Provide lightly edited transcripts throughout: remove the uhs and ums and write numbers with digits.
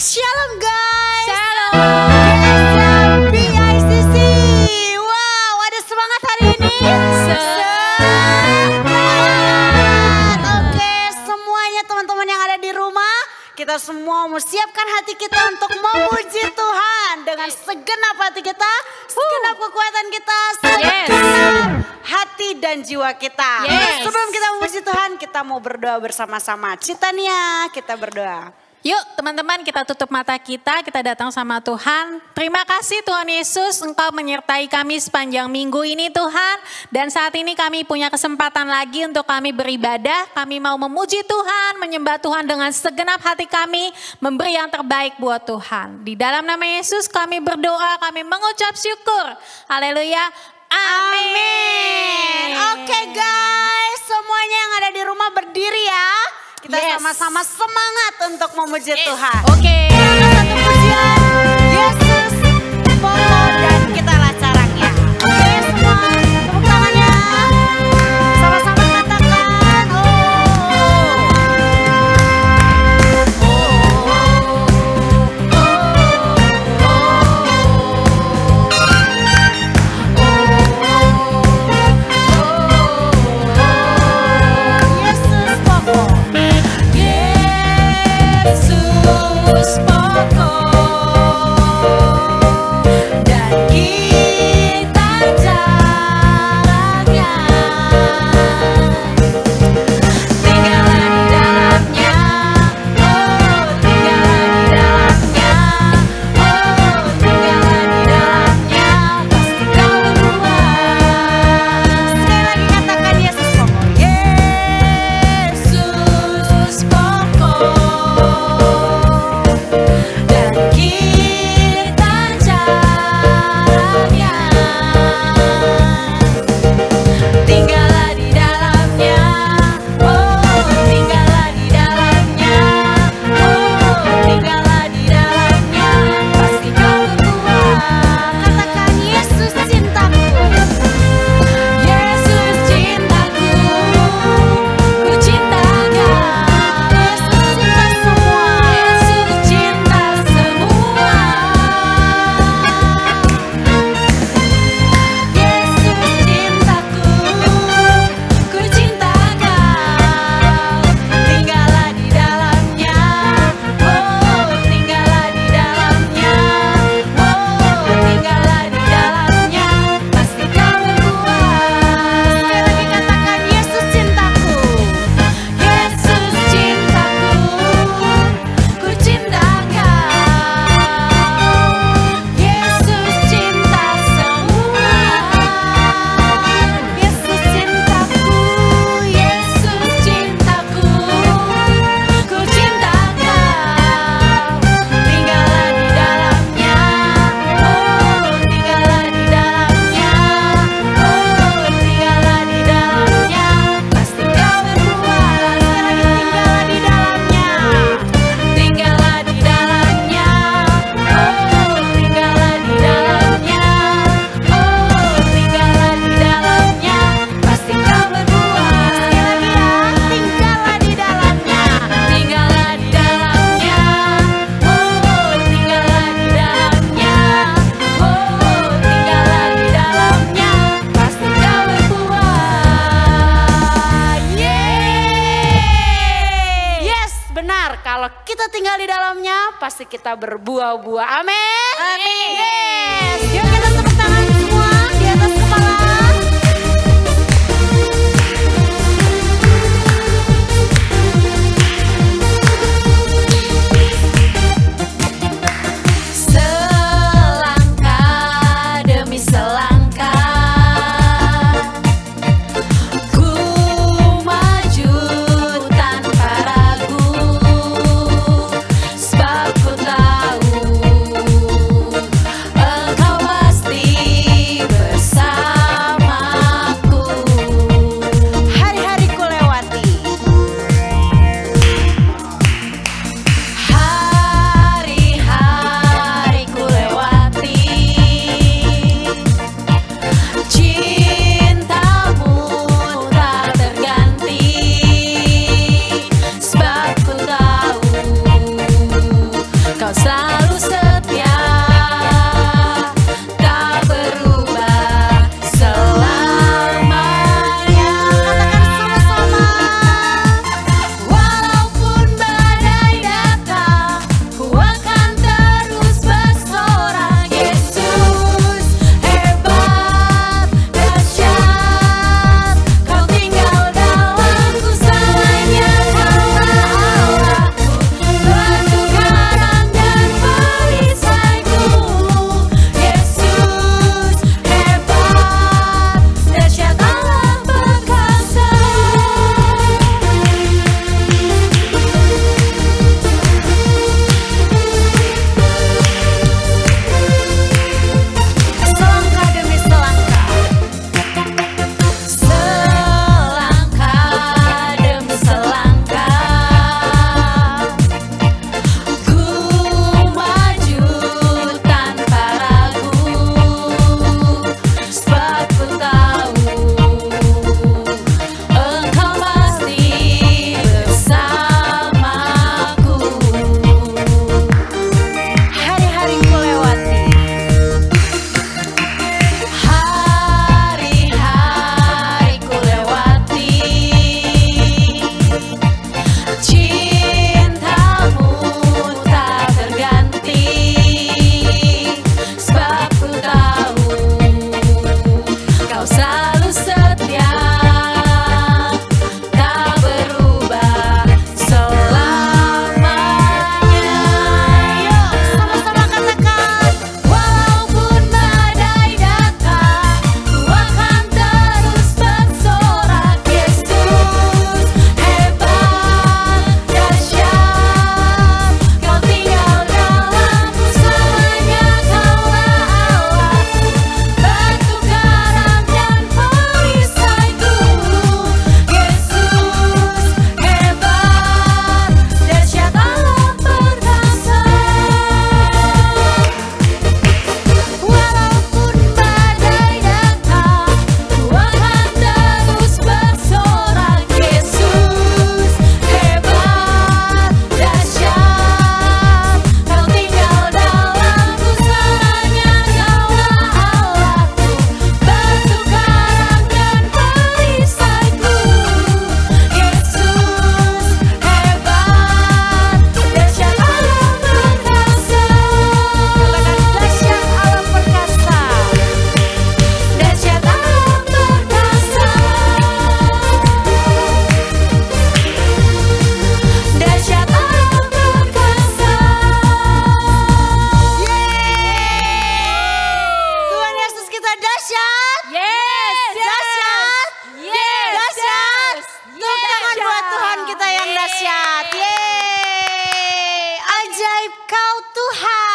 Shalom guys. Shalom. BICC. Wow, ada semangat hari ini. Semangat. Oke, semuanya teman-teman yang ada di rumah, kita semua mau siapkan hati kita untuk memuji Tuhan dengan segenap hati kita, segenap kekuatan kita, segenap hati dan jiwa kita. Yes. Sebelum kita memuji Tuhan, kita mau berdoa bersama-sama. Citania, kita berdoa. Yuk teman-teman, kita tutup mata kita datang sama Tuhan. Terima kasih Tuhan Yesus, Engkau menyertai kami sepanjang minggu ini Tuhan. Dan saat ini kami punya kesempatan lagi untuk kami beribadah. Kami mau memuji Tuhan, menyembah Tuhan dengan segenap hati kami. Memberi yang terbaik buat Tuhan. Di dalam nama Yesus kami berdoa, kami mengucap syukur. Haleluya. Amin. Oke guys, semuanya yang ada di rumah berdiri ya. Kita sama-sama semangat untuk memuji Tuhan. Oke. Satu pujian, Yesus pokok dan kitalah caranya. Oke semua, tepuk tangannya. Sama-sama katakan, Yesus pokok. Yesus pokok dan kita jalannya, tinggallah di dalamnya, oh tinggallah di dalamnya, oh tinggallah di dalamnya, pasti kau berbuat. Sekali lagi katakan Yesus pokok. Yesus pokok dan kita caranya, tinggallah di dalamnya, oh tinggallah di dalamnya, oh tinggallah di dalamnya, pasti kau berbuat. Katakan Yesus cintaku. Yesus cintaku, ku cinta kau. Yesus cinta semua. Yesus cinta semua. Yesus cintaku, ku cinta kau. Tinggallah di dalamnya, oh tinggallah di dalamnya, oh tinggallah di dalamnya, pasti kau berbuat. Sekali lagi katakan Yesus cintaku. Yesus cintaku, ku cinta kau. Yesus cinta semua. Yesus cintaku. Yesus cintaku, ku cinta kau. Tinggallah di dalamnya, oh tinggallah di dalamnya, oh tinggallah di dalamnya, pasti kau berbuat. Tinggallah di dalamnya. Tinggallah di dalamnya, oh tinggallah di dalamnya, oh tinggallah di dalamnya, pasti kau berbuat. Sekali lagi ya, tinggallah di dalamnya. Tinggallah di dalamnya, oh tinggallah di dalamnya, oh tinggallah di dalamnya, pasti kau berbuat. Yes, benar. Kalau kita tinggal di dalamnya, pasti kita berbuah-buah. Amin. Amin. Yes. Yuk kita tepuk tangan semua di atas kepala. Selangkah demi selangkah, ku maju tanpa ragu, sebab ku tahu Engkau pasti ajaib Kau Tuhan.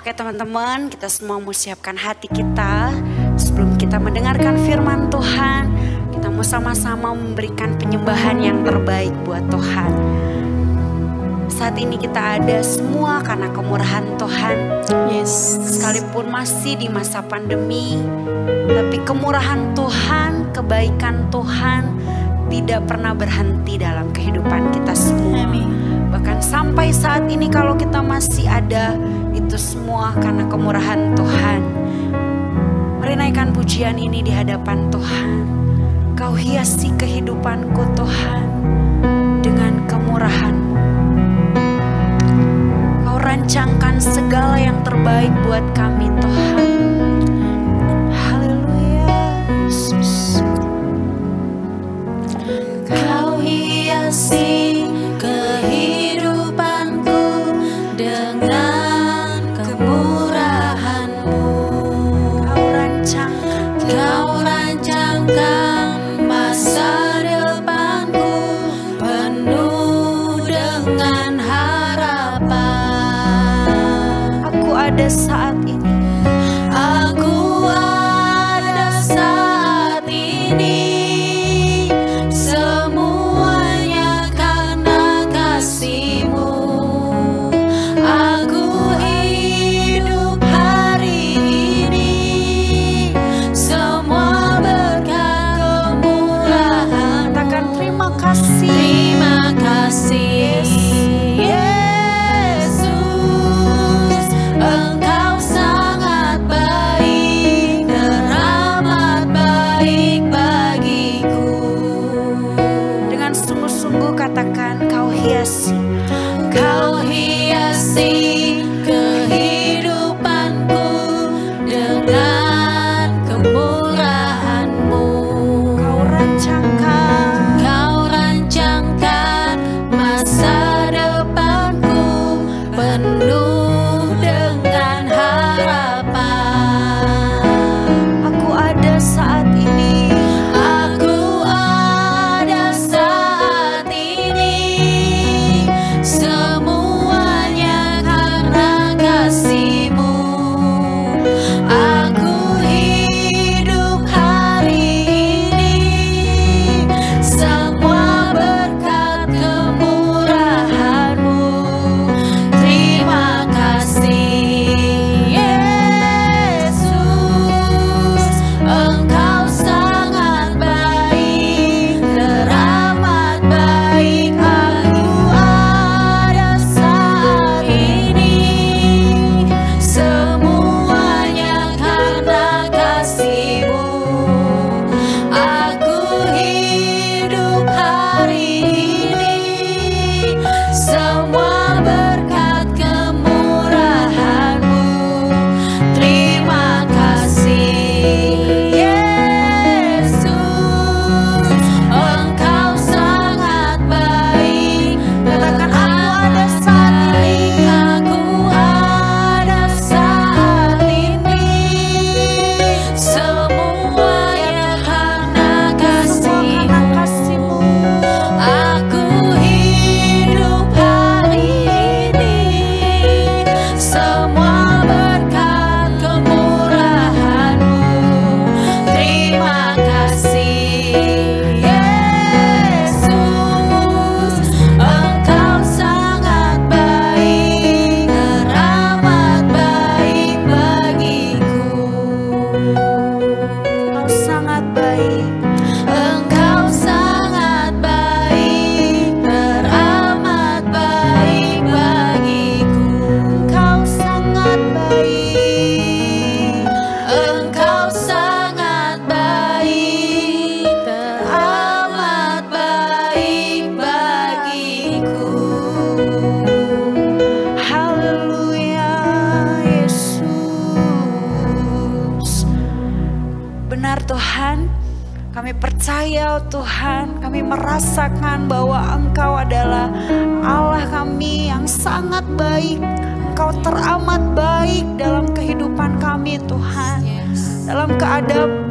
Oke teman-teman, kita semua mau siapkan hati kita sebelum kita mendengarkan firman Tuhan. Kita mau sama-sama memberikan penyembahan yang terbaik buat Tuhan. Saat ini kita ada semua karena kemurahan Tuhan. Yes. Sekalipun masih di masa pandemi, tapi kemurahan Tuhan, kebaikan Tuhan tidak pernah berhenti dalam kehidupan kita semua. Amin. Bahkan sampai saat ini kalau kita masih ada, itu semua karena kemurahan Tuhan. Mari naikkan pujian ini di hadapan Tuhan. Kau hiasi kehidupanku Tuhan dengan kemurahan-Mu. Kau rancangkan segala yang terbaik buat kami Tuhan. Haleluya Yesus. Kau hiasi kehidupanku dengan kemurahan-Mu. Kau rancangkan masa depanku penuh dengan harapan. Aku ada saat ini. Aku ada saat ini. Semuanya Katakan terima kasih. Terima kasih Yesus, Engkau sangat baik, teramat baik bagiku. Dengan sungguh-sungguh katakan, Kau hiasi. Kau hiasi kehidupanku dengan kemurahan-Mu. Kau rancangkan masa depanku penuh dengan harapan. Aku ada saat ini. Aku ada saat ini, semuanya karena kasih-Mu. Aku hidup hari ini, semua berkat kemurahan-Mu. Terima kasih Yesus, Engkau sangat baik, teramat baik. Aku ada saat ini, semuanya karena kasih-Mu. Aku hidup hari ini, semua berkat kemurahan-Mu. Terima kasih Yesus, Engkau sangat baik. Katakan, aku ada saat ini. Aku ada saat ini, semuanya karena Semua karena kasih-Mu. Aku hidup hari ini, semua berkat kemurahan-Mu. Terima kasih Yesus, Engkau sangat baik, teramat baik bagiku. Kau sangat baik. Engkau sangat baik, teramat baik bagiku. Kau sangat baik. Engkau sangat baik, teramat baik bagiku. Haleluya, Yesus. Benar Tuhan, kami percaya Tuhan, kami merasakan bahwa Engkau adalah Allah kami yang sangat baik. Engkau teramat baik dalam kehidupan kami Tuhan. Dalam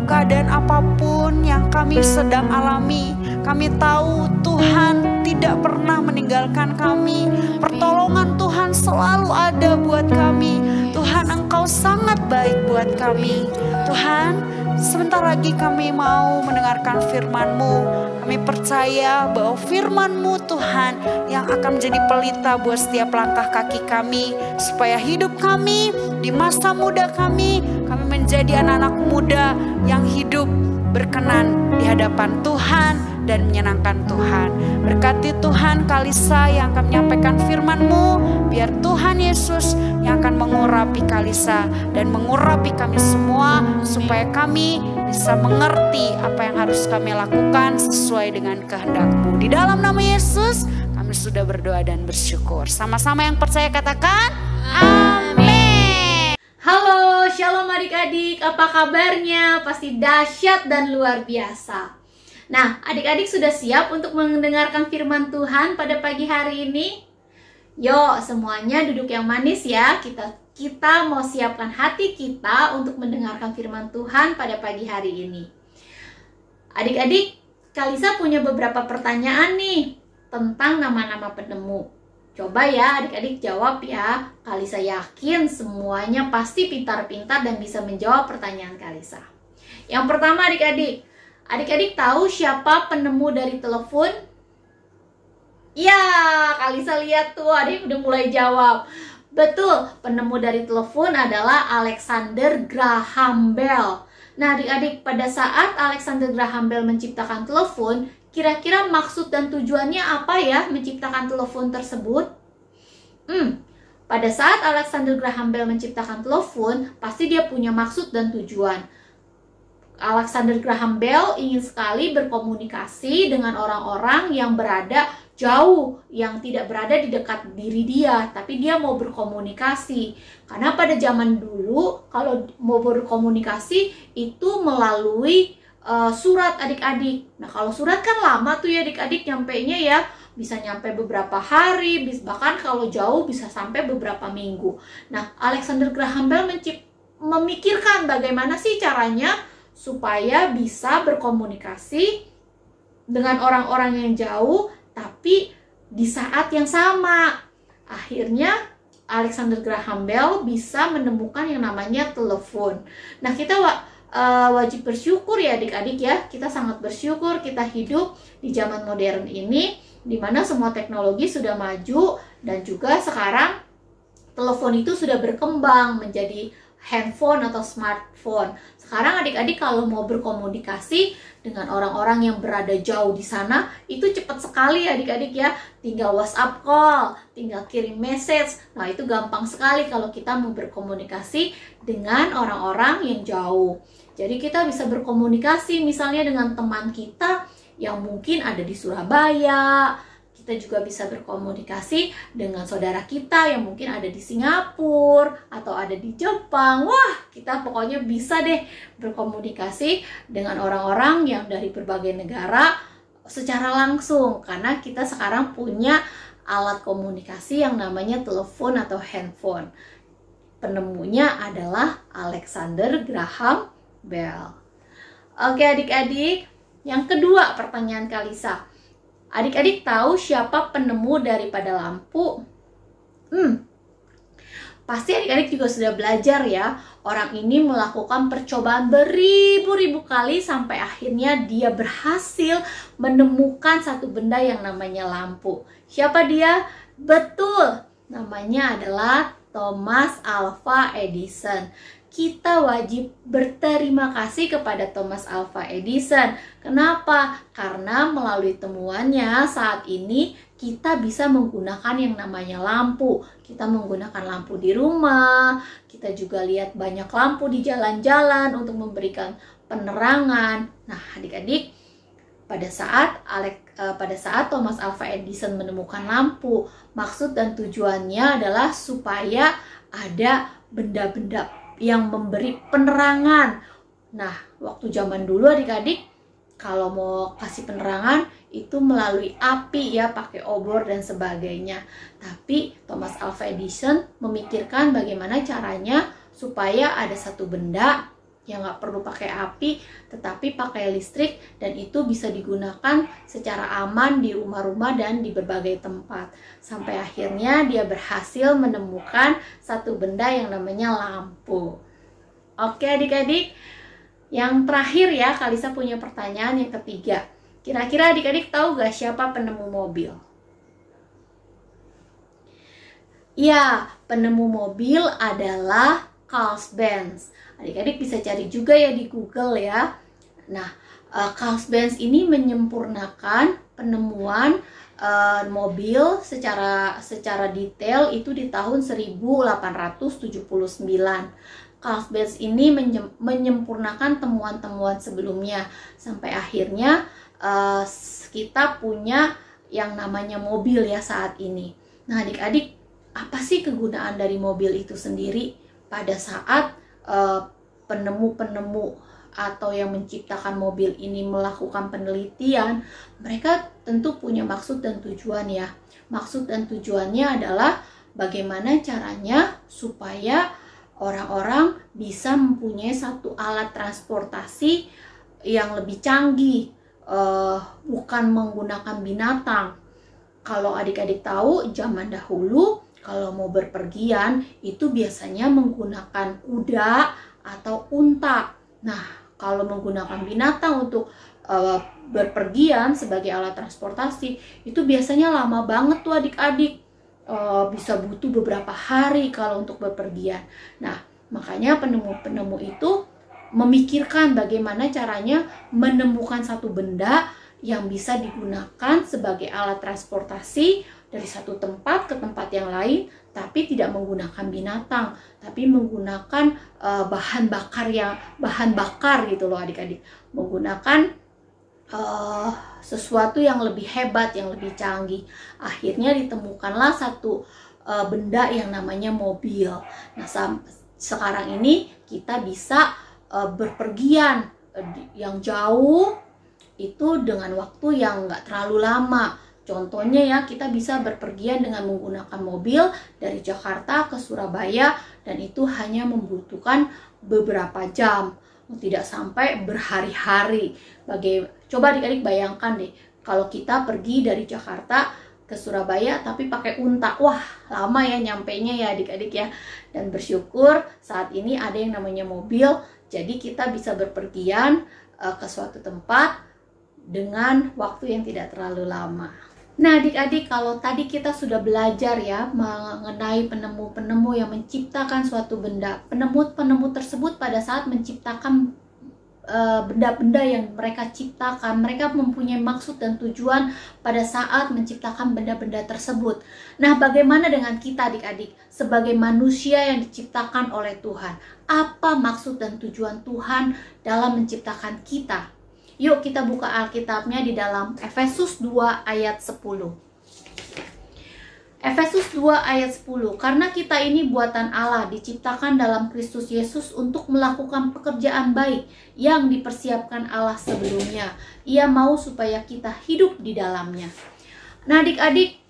keadaan apapun yang kami sedang alami, kami tahu Tuhan tidak pernah meninggalkan kami. Pertolongan Tuhan selalu ada buat kami. Tuhan, Engkau sangat baik buat kami. Tuhan, sebentar lagi kami mau mendengarkan firman-Mu. Kami percaya bahwa firman-Mu Tuhan yang akan menjadi pelita buat setiap langkah kaki kami. Supaya hidup kami di masa muda kami menjadi anak-anak muda yang hidup berkenan di hadapan Tuhan dan menyenangkan Tuhan. Berkati Tuhan Kalisa yang akan menyampaikan firman-Mu. Biar Tuhan Yesus yang akan mengurapi Kalisa dan mengurapi kami semua. Supaya kami bisa mengerti apa yang harus kami lakukan sesuai dengan kehendak-Mu. Di dalam nama Yesus kami sudah berdoa dan bersyukur. Sama-sama yang percaya katakan amin. Halo, shalom adik-adik, apa kabarnya? Pasti dahsyat dan luar biasa. Nah, adik-adik sudah siap untuk mendengarkan firman Tuhan pada pagi hari ini? Yuk, semuanya duduk yang manis ya. Kita mau siapkan hati kita untuk mendengarkan firman Tuhan pada pagi hari ini. Adik-adik, Kalisa punya beberapa pertanyaan nih tentang nama-nama penemu. Coba ya adik-adik jawab ya. Kalisa yakin semuanya pasti pintar-pintar dan bisa menjawab pertanyaan Kalisa. Yang pertama adik-adik tahu siapa penemu dari telepon? Ya, Kalisa lihat tuh adik udah mulai jawab. Betul, penemu dari telepon adalah Alexander Graham Bell. Nah, adik-adik, pada saat Alexander Graham Bell menciptakan telepon, kira-kira maksud dan tujuannya apa ya menciptakan telepon tersebut? Pada saat Alexander Graham Bell menciptakan telepon, pasti dia punya maksud dan tujuan. Alexander Graham Bell ingin sekali berkomunikasi dengan orang-orang yang berada jauh, yang tidak berada di dekat diri dia, tapi dia mau berkomunikasi. Karena pada zaman dulu, kalau mau berkomunikasi itu melalui surat adik-adik. Nah, kalau surat kan lama tuh ya adik-adik nyampainya ya. Bisa nyampe beberapa hari, bahkan kalau jauh bisa sampai beberapa minggu. Nah, Alexander Graham Bell memikirkan bagaimana sih caranya supaya bisa berkomunikasi dengan orang-orang yang jauh, tapi di saat yang sama. Akhirnya Alexander Graham Bell bisa menemukan yang namanya telepon. Nah, kita wajib bersyukur ya adik-adik ya. Kita sangat bersyukur kita hidup di zaman modern ini, di mana semua teknologi sudah maju dan juga sekarang telepon itu sudah berkembang menjadi handphone atau smartphone. Sekarang adik-adik kalau mau berkomunikasi dengan orang-orang yang berada jauh di sana, itu cepat sekali adik-adik ya. Tinggal WhatsApp call, tinggal kirim message. Nah, itu gampang sekali kalau kita mau berkomunikasi dengan orang-orang yang jauh. Jadi kita bisa berkomunikasi misalnya dengan teman kita yang mungkin ada di Surabaya. Kita juga bisa berkomunikasi dengan saudara kita yang mungkin ada di Singapura atau ada di Jepang. Wah, kita pokoknya bisa deh berkomunikasi dengan orang-orang yang dari berbagai negara secara langsung. Karena kita sekarang punya alat komunikasi yang namanya telepon atau handphone. Penemunya adalah Alexander Graham Bell. Oke adik-adik, yang kedua pertanyaan Kalisa. Adik-adik tahu siapa penemu daripada lampu? Pasti adik-adik juga sudah belajar ya. Orang ini melakukan percobaan beribu-ribu kali sampai akhirnya dia berhasil menemukan satu benda yang namanya lampu. Siapa dia? Betul, namanya adalah Thomas Alva Edison. Kita wajib berterima kasih kepada Thomas Alva Edison. Kenapa? Karena melalui temuannya saat ini kita bisa menggunakan yang namanya lampu. Kita menggunakan lampu di rumah, kita juga lihat banyak lampu di jalan-jalan untuk memberikan penerangan. Nah, adik-adik, pada saat Thomas Alva Edison menemukan lampu, maksud dan tujuannya adalah supaya ada benda-benda yang memberi penerangan. Nah, waktu zaman dulu adik-adik kalau mau kasih penerangan itu melalui api ya, pakai obor dan sebagainya. Tapi Thomas Alva Edison memikirkan bagaimana caranya supaya ada satu benda yang nggak perlu pakai api tetapi pakai listrik, dan itu bisa digunakan secara aman di rumah-rumah dan di berbagai tempat. Sampai akhirnya dia berhasil menemukan satu benda yang namanya lampu. Oke adik-adik, yang terakhir ya, Kalisa punya pertanyaan yang ketiga. Kira-kira adik-adik tahu gak siapa penemu mobil? Ya, penemu mobil adalah Carl Benz. Adik-adik bisa cari juga ya di Google ya. Nah, Carl Benz ini menyempurnakan penemuan mobil secara detail itu di tahun 1879. Carl Benz ini menyempurnakan temuan-temuan sebelumnya sampai akhirnya kita punya yang namanya mobil ya saat ini. Nah, adik-adik, apa sih kegunaan dari mobil itu sendiri? Pada saat penemu-penemu atau yang menciptakan mobil ini melakukan penelitian, mereka tentu punya maksud dan tujuan ya. Maksud dan tujuannya adalah bagaimana caranya supaya orang-orang bisa mempunyai satu alat transportasi yang lebih canggih, bukan menggunakan binatang. Kalau adik-adik tahu, zaman dahulu kalau mau berpergian itu biasanya menggunakan kuda atau unta. Nah, kalau menggunakan binatang untuk berpergian sebagai alat transportasi, itu biasanya lama banget tuh adik-adik. Bisa butuh beberapa hari kalau untuk berpergian. Nah, makanya penemu-penemu itu memikirkan bagaimana caranya menemukan satu benda yang bisa digunakan sebagai alat transportasi dari satu tempat ke tempat yang lain, tapi tidak menggunakan binatang, tapi menggunakan bahan bakar gitu loh adik-adik, menggunakan sesuatu yang lebih hebat, yang lebih canggih. Akhirnya ditemukanlah satu benda yang namanya mobil. Nah, sekarang ini kita bisa berpergian yang jauh itu dengan waktu yang nggak terlalu lama. Contohnya ya, kita bisa berpergian dengan menggunakan mobil dari Jakarta ke Surabaya, dan itu hanya membutuhkan beberapa jam, tidak sampai berhari-hari. Coba adik-adik bayangkan deh, kalau kita pergi dari Jakarta ke Surabaya tapi pakai unta, wah lama ya nyampainya ya adik-adik ya. Dan bersyukur saat ini ada yang namanya mobil, jadi kita bisa berpergian ke suatu tempat dengan waktu yang tidak terlalu lama. Nah adik-adik, kalau tadi kita sudah belajar ya mengenai penemu-penemu yang menciptakan suatu benda. Penemu-penemu tersebut pada saat menciptakan benda-benda yang mereka ciptakan, mereka mempunyai maksud dan tujuan pada saat menciptakan benda-benda tersebut. Nah, bagaimana dengan kita adik-adik sebagai manusia yang diciptakan oleh Tuhan? Apa maksud dan tujuan Tuhan dalam menciptakan kita? Yuk kita buka Alkitabnya di dalam Efesus 2 ayat 10. Efesus 2 ayat 10, karena kita ini buatan Allah, diciptakan dalam Kristus Yesus untuk melakukan pekerjaan baik yang dipersiapkan Allah sebelumnya. Ia mau supaya kita hidup di dalamnya. Nah adik-adik,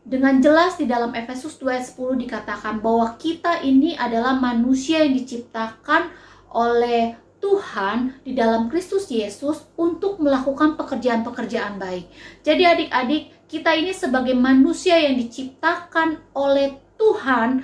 dengan jelas di dalam Efesus 2 ayat 10 dikatakan bahwa kita ini adalah manusia yang diciptakan oleh Tuhan di dalam Kristus Yesus untuk melakukan pekerjaan-pekerjaan baik. Jadi adik-adik, kita ini sebagai manusia yang diciptakan oleh Tuhan,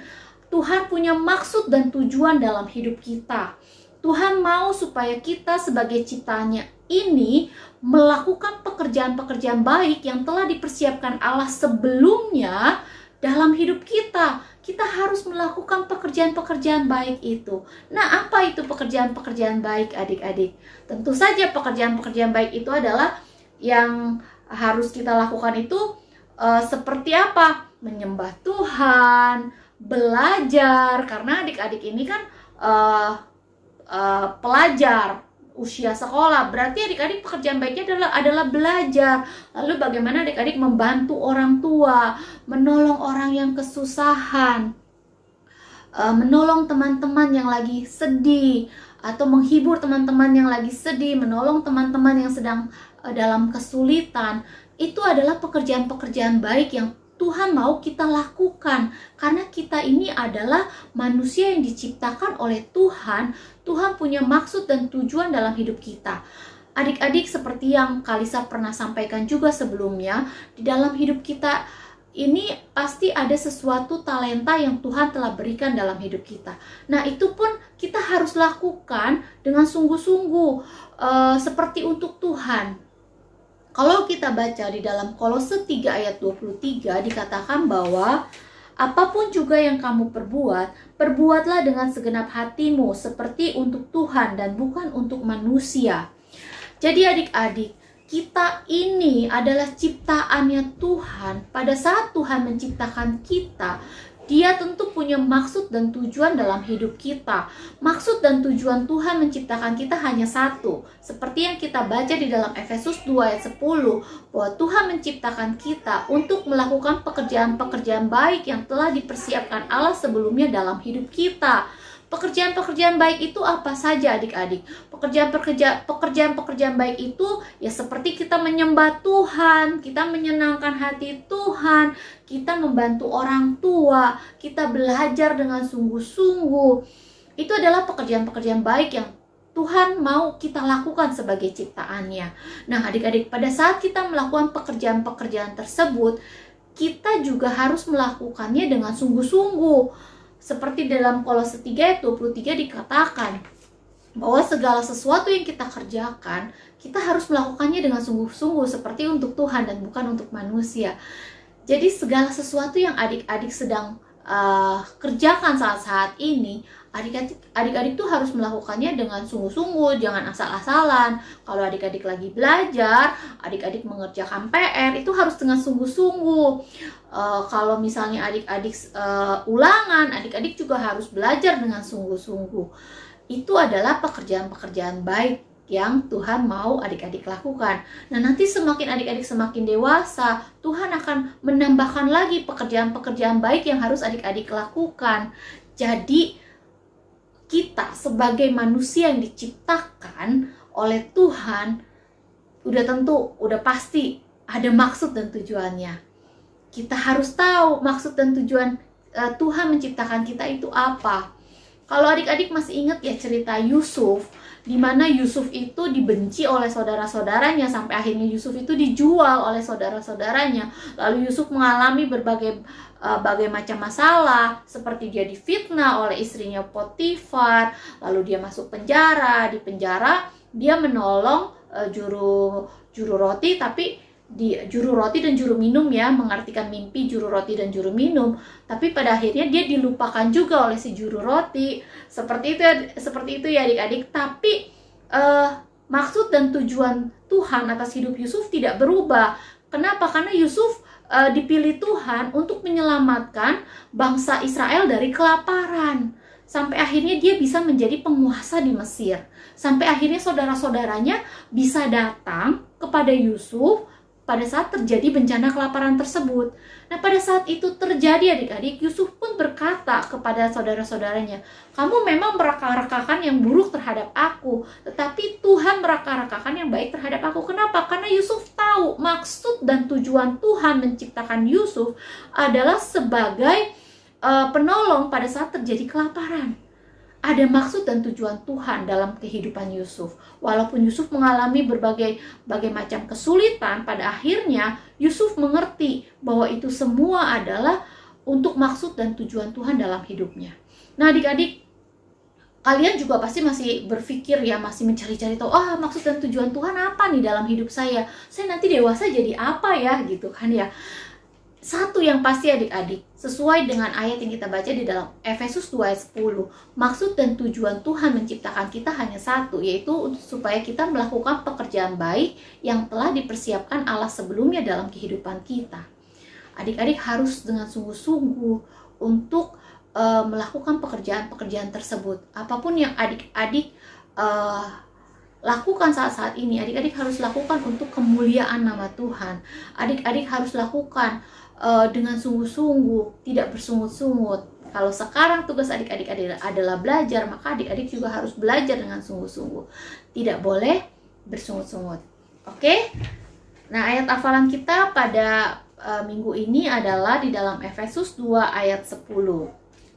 Tuhan punya maksud dan tujuan dalam hidup kita. Tuhan mau supaya kita sebagai ciptaannya ini melakukan pekerjaan-pekerjaan baik yang telah dipersiapkan Allah sebelumnya dalam hidup kita. Kita harus melakukan pekerjaan-pekerjaan baik itu. Nah, apa itu pekerjaan-pekerjaan baik adik-adik? Tentu saja pekerjaan-pekerjaan baik itu adalah yang harus kita lakukan itu seperti apa? Menyembah Tuhan, belajar, karena adik-adik ini kan pelajar usia sekolah, berarti adik-adik pekerjaan baiknya adalah belajar. Lalu bagaimana adik-adik membantu orang tua, menolong orang yang kesusahan, menolong teman-teman yang lagi sedih, atau menghibur teman-teman yang lagi sedih, menolong teman-teman yang sedang dalam kesulitan. Itu adalah pekerjaan-pekerjaan baik yang Tuhan mau kita lakukan, karena kita ini adalah manusia yang diciptakan oleh Tuhan. Tuhan punya maksud dan tujuan dalam hidup kita. Adik-adik, seperti yang Kalisa pernah sampaikan juga sebelumnya, di dalam hidup kita ini pasti ada sesuatu talenta yang Tuhan telah berikan dalam hidup kita. Nah, itu pun kita harus lakukan dengan sungguh-sungguh, seperti untuk Tuhan. Kalau kita baca di dalam Kolose 3 ayat 23 dikatakan bahwa apapun juga yang kamu perbuat, perbuatlah dengan segenap hatimu seperti untuk Tuhan dan bukan untuk manusia. Jadi adik-adik, kita ini adalah ciptaannya Tuhan. Pada saat Tuhan menciptakan kita, Dia tentu punya maksud dan tujuan dalam hidup kita. Maksud dan tujuan Tuhan menciptakan kita hanya satu. Seperti yang kita baca di dalam Efesus 2 ayat 10. Bahwa Tuhan menciptakan kita untuk melakukan pekerjaan-pekerjaan baik yang telah dipersiapkan Allah sebelumnya dalam hidup kita. Pekerjaan-pekerjaan baik itu apa saja adik-adik? Pekerjaan-pekerjaan baik itu ya seperti kita menyembah Tuhan, kita menyenangkan hati Tuhan, kita membantu orang tua, kita belajar dengan sungguh-sungguh. Itu adalah pekerjaan-pekerjaan baik yang Tuhan mau kita lakukan sebagai ciptaannya. Nah adik-adik, pada saat kita melakukan pekerjaan-pekerjaan tersebut, kita juga harus melakukannya dengan sungguh-sungguh. Seperti dalam Kolose 3 ayat 23 dikatakan bahwa segala sesuatu yang kita kerjakan, kita harus melakukannya dengan sungguh-sungguh seperti untuk Tuhan dan bukan untuk manusia. Jadi segala sesuatu yang adik-adik sedang kerjakan saat-saat ini Adik-adik tuh harus melakukannya dengan sungguh-sungguh, jangan asal-asalan. Kalau adik-adik lagi belajar, adik-adik mengerjakan PR, itu harus dengan sungguh-sungguh. Kalau misalnya adik-adik ulangan, adik-adik juga harus belajar dengan sungguh-sungguh. Itu adalah pekerjaan-pekerjaan baik yang Tuhan mau adik-adik lakukan. Nah, nanti semakin adik-adik semakin dewasa, Tuhan akan menambahkan lagi pekerjaan-pekerjaan baik yang harus adik-adik lakukan. Jadi, kita sebagai manusia yang diciptakan oleh Tuhan, udah pasti ada maksud dan tujuannya. Kita harus tahu maksud dan tujuan Tuhan menciptakan kita itu apa. Kalau adik-adik masih ingat ya cerita Yusuf, di mana Yusuf itu dibenci oleh saudara-saudaranya, sampai akhirnya Yusuf itu dijual oleh saudara-saudaranya. Lalu Yusuf mengalami berbagai macam masalah, seperti dia difitnah oleh istrinya Potifar, lalu dia masuk penjara. Di penjara dia menolong juru roti, tapi juru roti dan juru minum ya, mengartikan mimpi juru roti dan juru minum. Tapi pada akhirnya dia dilupakan juga oleh si juru roti. Seperti itu ya adik-adik. Tapi maksud dan tujuan Tuhan atas hidup Yusuf tidak berubah. Kenapa? Karena Yusuf dipilih Tuhan untuk menyelamatkan bangsa Israel dari kelaparan. Sampai akhirnya dia bisa menjadi penguasa di Mesir. Sampai akhirnya saudara-saudaranya bisa datang kepada Yusuf pada saat terjadi bencana kelaparan tersebut. Nah, pada saat itu terjadi adik-adik, Yusuf pun berkata kepada saudara-saudaranya, "Kamu memang meraka-rakakan yang buruk terhadap aku, tetapi Tuhan meraka-rakakan yang baik terhadap aku." Kenapa? Karena Yusuf tahu maksud dan tujuan Tuhan menciptakan Yusuf adalah sebagai penolong pada saat terjadi kelaparan. Ada maksud dan tujuan Tuhan dalam kehidupan Yusuf. Walaupun Yusuf mengalami berbagai macam kesulitan, pada akhirnya Yusuf mengerti bahwa itu semua adalah untuk maksud dan tujuan Tuhan dalam hidupnya. Nah, adik-adik, kalian juga pasti masih berpikir ya, masih mencari-cari tahu, maksud dan tujuan Tuhan apa nih dalam hidup saya? Saya nanti dewasa jadi apa ya, gitu kan ya. Satu yang pasti adik-adik, sesuai dengan ayat yang kita baca di dalam Efesus 2 ayat 10, maksud dan tujuan Tuhan menciptakan kita hanya satu, yaitu supaya kita melakukan pekerjaan baik yang telah dipersiapkan Allah sebelumnya dalam kehidupan kita. Adik-adik harus dengan sungguh-sungguh untuk melakukan pekerjaan-pekerjaan tersebut. Apapun yang adik-adik lakukan saat-saat ini, adik-adik harus lakukan untuk kemuliaan nama Tuhan. Adik-adik harus lakukan dengan sungguh-sungguh, tidak bersungut-sungut. Kalau sekarang tugas adik-adik adalah belajar, maka adik-adik juga harus belajar dengan sungguh-sungguh. Tidak boleh bersungut-sungut. Oke? Nah, ayat hafalan kita pada minggu ini adalah di dalam Efesus 2 ayat 10.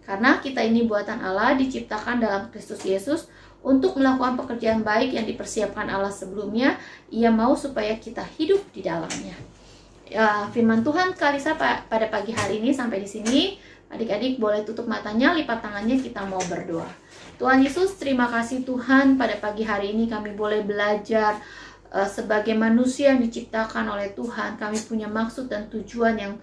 Karena kita ini buatan Allah, diciptakan dalam Kristus Yesus untuk melakukan pekerjaan baik yang dipersiapkan Allah sebelumnya. Ia mau supaya kita hidup di dalamnya. Firman Tuhan Kalisa pada pagi hari ini sampai di sini. Adik-adik boleh tutup matanya, lipat tangannya, kita mau berdoa. Tuhan Yesus, terima kasih Tuhan, pada pagi hari ini kami boleh belajar sebagai manusia yang diciptakan oleh Tuhan. Kami punya maksud dan tujuan yang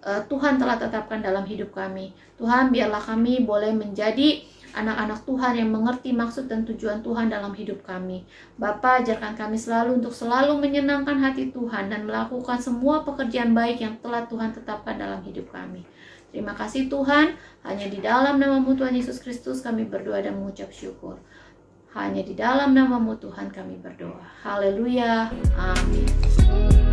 Tuhan telah tetapkan dalam hidup kami. Tuhan, biarlah kami boleh menjadi anak-anak Tuhan yang mengerti maksud dan tujuan Tuhan dalam hidup kami. Bapa, ajarkan kami selalu untuk selalu menyenangkan hati Tuhan dan melakukan semua pekerjaan baik yang telah Tuhan tetapkan dalam hidup kami. Terima kasih Tuhan, hanya di dalam nama-Mu Tuhan Yesus Kristus kami berdoa dan mengucap syukur. Hanya di dalam nama-Mu Tuhan kami berdoa. Haleluya. Amin.